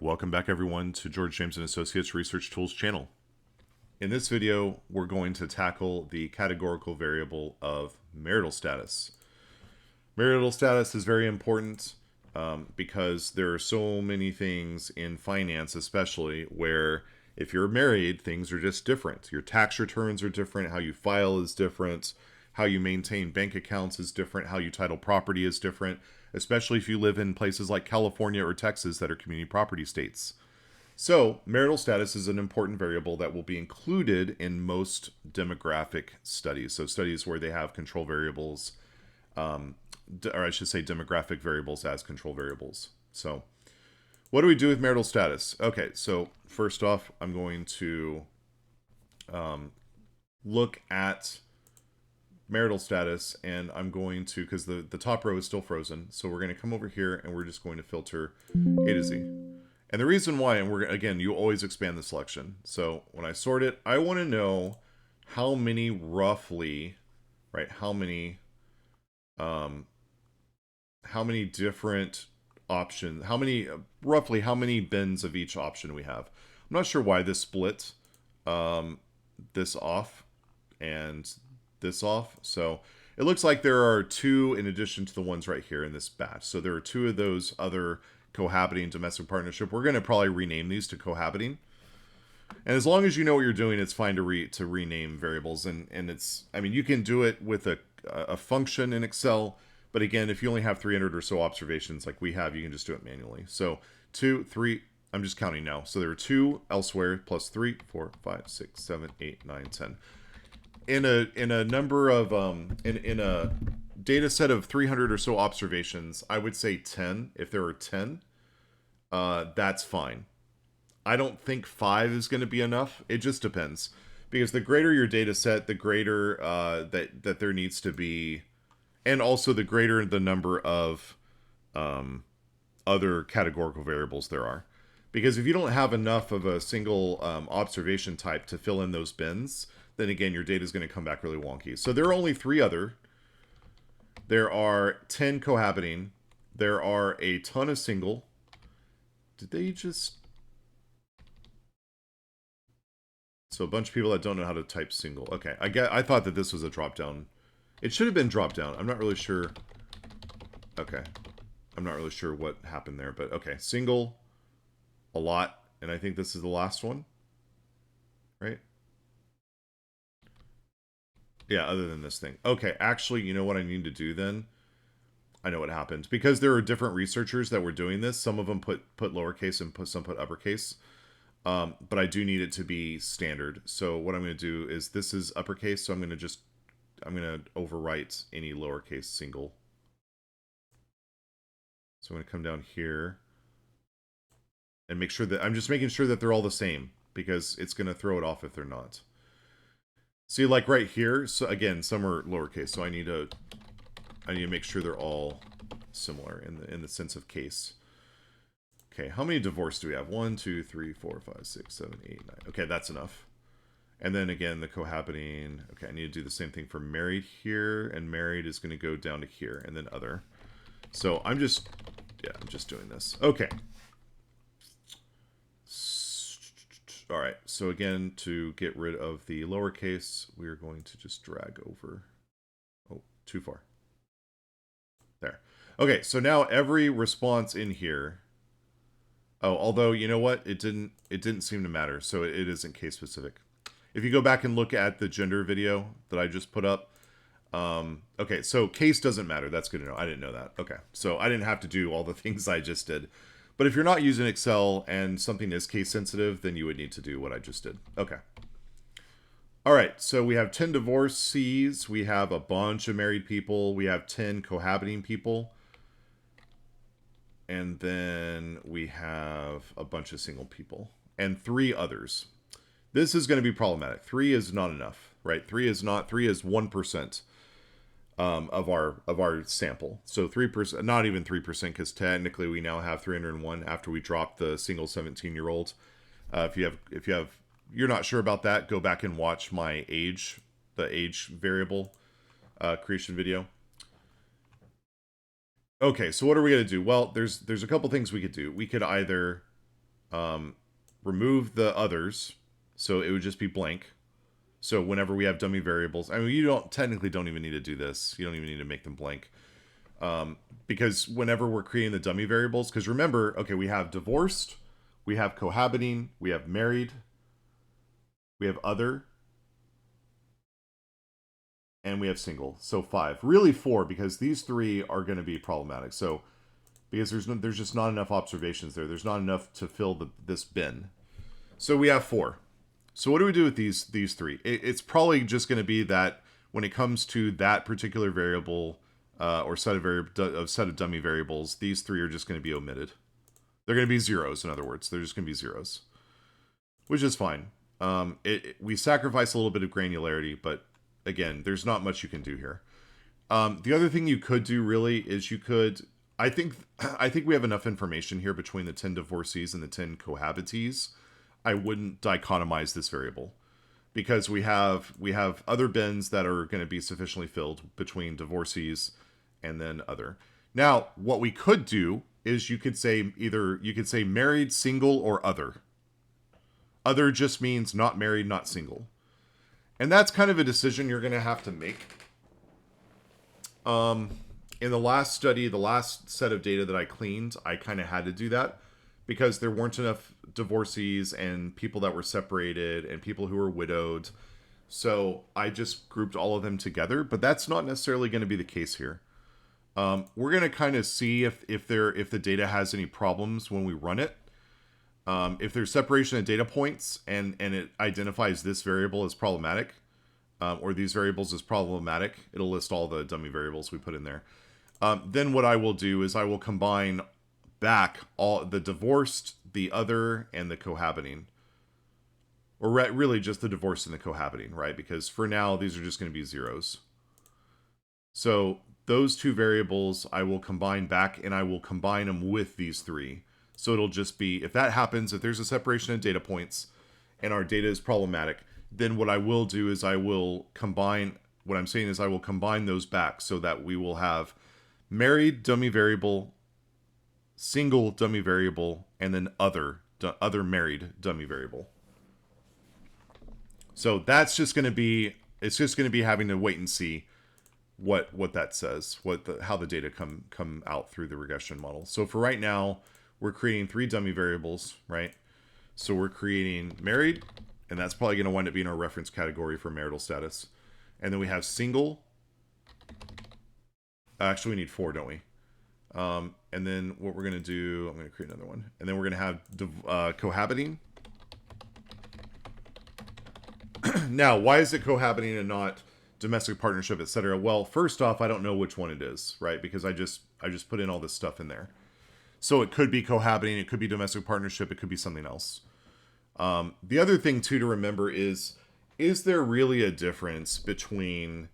Welcome back everyone to George James & Associates Research Tools channel. In this video, we're going to tackle the categorical variable of marital status. Marital status is very important because there are so many things in finance especially where if you're married, things are just different. Your tax returns are different, how you file is different, how you maintain bank accounts is different, how you title property is different, especially if you live in places like California or Texas that are community property states. So, marital status is an important variable that will be included in most demographic studies. So, studies where they have control variables, or I should say demographic variables as control variables. So, what do we do with marital status? Okay, so first off, I'm going to look at marital status, and I'm going to, because the top row is still frozen, so we're going to come over here and we're just going to filter A to Z. And the reason why, and we're again, you always expand the selection. So when I sort it, I want to know how many roughly, right? How many different options? How many roughly? How many bins of each option we have? I'm not sure why this split this off and this off. So it looks like there are two in addition to the ones right here in this batch. So there are two of those other cohabiting domestic partnership. We're going to probably rename these to cohabiting. And as long as you know what you're doing, it's fine to rename variables. And it's, I mean, you can do it with a function in Excel. But again, if you only have 300 or so observations like we have, you can just do it manually. So 2, 3, I'm just counting now. So there are 2 elsewhere plus 3, 4, 5, 6, 7, 8, 9, 10. In a number of in a data set of 300 or so observations, I would say 10. If there are 10, that's fine. I don't think 5 is going to be enough. It just depends, because the greater your data set, the greater that there needs to be, and also the greater the number of other categorical variables there are. Because if you don't have enough of a single observation type to fill in those bins, then again, your data is going to come back really wonky. So there are only 3 other. There are 10 cohabiting. There are a ton of single. Did they just... So a bunch of people that don't know how to type single. Okay, I thought that this was a drop-down. It should have been drop-down. I'm not really sure. Okay. I'm not really sure what happened there, but okay. Single, a lot, and I think this is the last one. Right? Yeah, other than this thing. Okay, actually, you know what I need to do then? I know what happened. Because there are different researchers that were doing this. Some of them put lowercase and some put uppercase. But I do need it to be standard. So what I'm going to do is, this is uppercase, so I'm going to overwrite any lowercase single. So I'm going to come down here and make sure that, I'm just making sure that they're all the same, because it's going to throw it off if they're not. See, like right here, so again, some are lowercase, so I need to make sure they're all similar in the sense of case. Okay, how many divorce do we have? 1, 2, 3, 4, 5, 6, 7, 8, 9. Okay, that's enough. And then again, the cohabiting. Okay, I need to do the same thing for married here, and married is going to go down to here, and then other. So I'm just doing this. Okay. All right, so again, to get rid of the lowercase, we're going to just drag over. Oh, too far. There. Okay, so now every response in here. Oh, although, you know what? It didn't seem to matter, so it isn't case specific. If you go back and look at the gender video that I just put up, okay, so case doesn't matter. That's good to know. I didn't know that. Okay, so I didn't have to do all the things I just did. But if you're not using Excel and something is case sensitive, then you would need to do what I just did. Okay. All right, so we have 10 divorcees. We have a bunch of married people. We have 10 cohabiting people. And then we have a bunch of single people. And 3 others. This is going to be problematic. 3 is not enough, right? 3 is 1%. Of our sample. So 3%, not even 3%, because technically we now have 301 after we dropped the single 17-year-old. If you're not sure about that, go back and watch my the age variable creation video. Okay, so what are we gonna do? Well, there's a couple things we could do. We could either remove the others, so it would just be blank. So whenever we have dummy variables, I mean, you don't even need to do this. You don't even need to make them blank. Because whenever we're creating the dummy variables, because remember, okay, we have divorced, we have cohabiting, we have married, we have other, and we have single. So 5. Really 4, because these 3 are going to be problematic. So because there's just not enough observations there. There's not enough to fill this bin. So we have 4. So what do we do with these 3? It's probably just going to be that when it comes to that particular variable or set of dummy variables, these 3 are just going to be omitted. They're going to be zeros, in other words. They're just going to be zeros, which is fine. We sacrifice a little bit of granularity, but again, there's not much you can do here. The other thing you could do really is you could. I think we have enough information here between the 10 divorcees and the 10 cohabitees. I wouldn't dichotomize this variable because we have other bins that are going to be sufficiently filled between divorcees and then other. Now, what we could do is you could say married, single, or other. Other just means not married, not single. And that's kind of a decision you're going to have to make. In the last study, the last set of data that I cleaned, I kind of had to do that because there weren't enough divorcees and people that were separated and people who were widowed. So I just grouped all of them together, but that's not necessarily going to be the case here. We're going to kind of see if the data has any problems when we run it. If there's separation of data points and it identifies this variable as problematic, or these variables as problematic, it'll list all the dummy variables we put in there. Then what I will do is I will combine back all the divorced, the other, and the cohabiting. Or really just the divorced and the cohabiting, right? Because for now, these are just going to be zeros. So those 2 variables I will combine back, and I will combine them with these 3. So it'll just be, if that happens, if there's a separation of data points, and our data is problematic, then what I will do is I will combine those back so that we will have married dummy variable, single dummy variable, and then other married dummy variable. So that's just going to be, it's just going to be having to wait and see what that says, how the data come out through the regression model. So for right now, we're creating 3 dummy variables, right? So we're creating married, and that's probably going to wind up being our reference category for marital status. And then we have single. Actually, we need 4, don't we? And then what we're going to do, I'm going to create another one. And then we're going to have cohabiting. Now, why is it cohabiting and not domestic partnership, etc.? Well, first off, I don't know which one it is, right? Because I just put in all this stuff in there. So it could be cohabiting, it could be domestic partnership, it could be something else. The other thing, too, to remember is there really a difference between...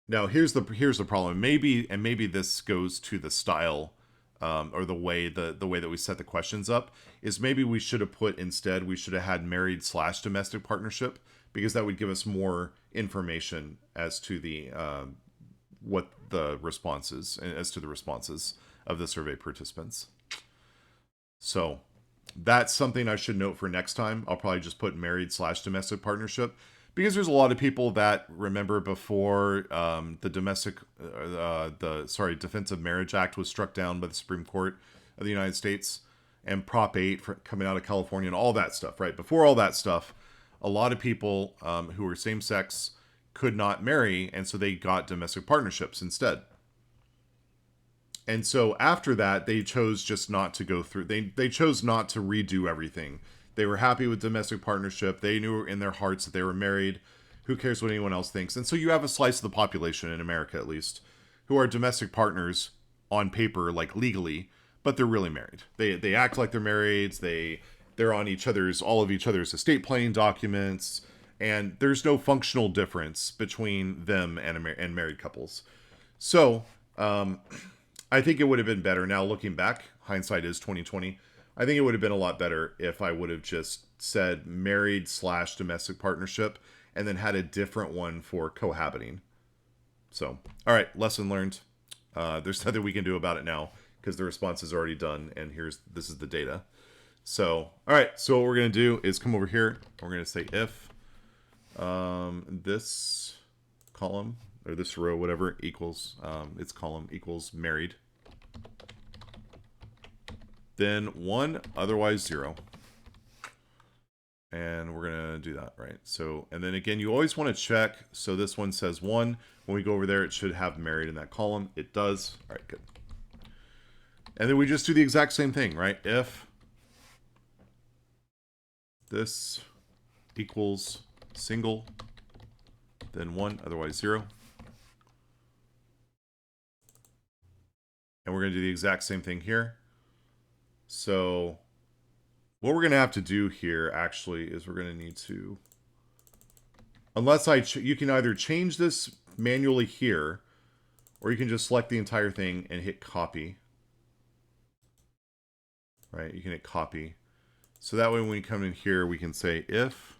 Now, here's the problem. Maybe this goes to the style or the way that we set the questions up, is maybe we should have had married/domestic partnership, because that would give us more information as to the what the responses of the survey participants. So that's something I should note for next time. I'll probably just put married/domestic partnership, because there's a lot of people that remember before the Defensive Marriage Act was struck down by the Supreme Court of the United States, and Prop 8 coming out of California and all that stuff, right? Before all that stuff, a lot of people who were same-sex could not marry, and so they got domestic partnerships instead. And so after that, they chose just not to go through. They chose not to redo everything. They were happy with domestic partnership. They knew in their hearts that they were married. Who cares what anyone else thinks? And so you have a slice of the population, in America at least, who are domestic partners on paper, like legally, but they're really married. They act like they're married. They're on all of each other's estate planning documents, and there's no functional difference between them and married couples. So I think it would have been better. Now, looking back, hindsight is 2020. I think it would have been a lot better if I would have just said married/domestic partnership and then had a different one for cohabiting. So, all right, lesson learned. There's nothing we can do about it now because the response is already done, and this is the data. So, all right. So what we're going to do is come over here. We're going to say if this column or this row, whatever, equals its column equals married, then 1, otherwise 0. And we're going to do that, right? So, and then again, you always want to check. So this one says 1. When we go over there, it should have married in that column. It does. All right, good. And then we just do the exact same thing, right? If this equals single, then 1, otherwise 0. And we're going to do the exact same thing here. So what we're going to have to do here, actually, is we're going to need to... Unless you can either change this manually here, or you can just select the entire thing and hit copy. Right? You can hit copy. So that way when we come in here, we can say if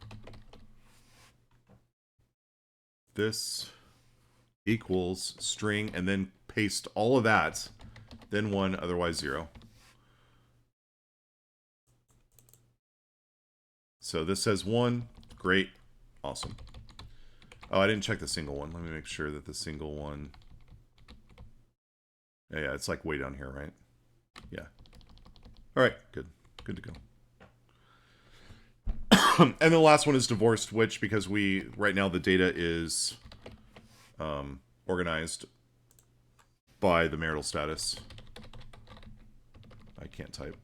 this equals string, and then paste all of that, then 1, otherwise 0. So this says 1. Great. Awesome. Oh, I didn't check the single one. Let me make sure that the single one... Yeah, it's like way down here, right? Yeah. All right, good. Good to go. And the last one is divorced, which, because right now the data is organized by the marital status. I can't type.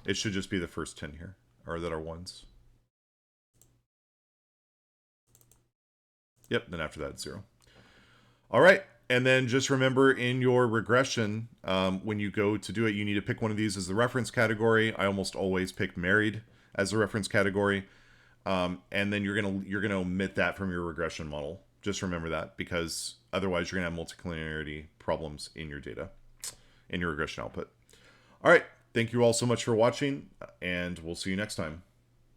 It should just be the first 10 here, or that are ones. Yep, then after that, 0. All right, and then just remember in your regression, when you go to do it, you need to pick one of these as the reference category. I almost always pick married as the reference category. And then you're gonna omit that from your regression model. Just remember that, because otherwise you're gonna have multicollinearity problems in your data, in your regression output. All right, thank you all so much for watching, and we'll see you next time.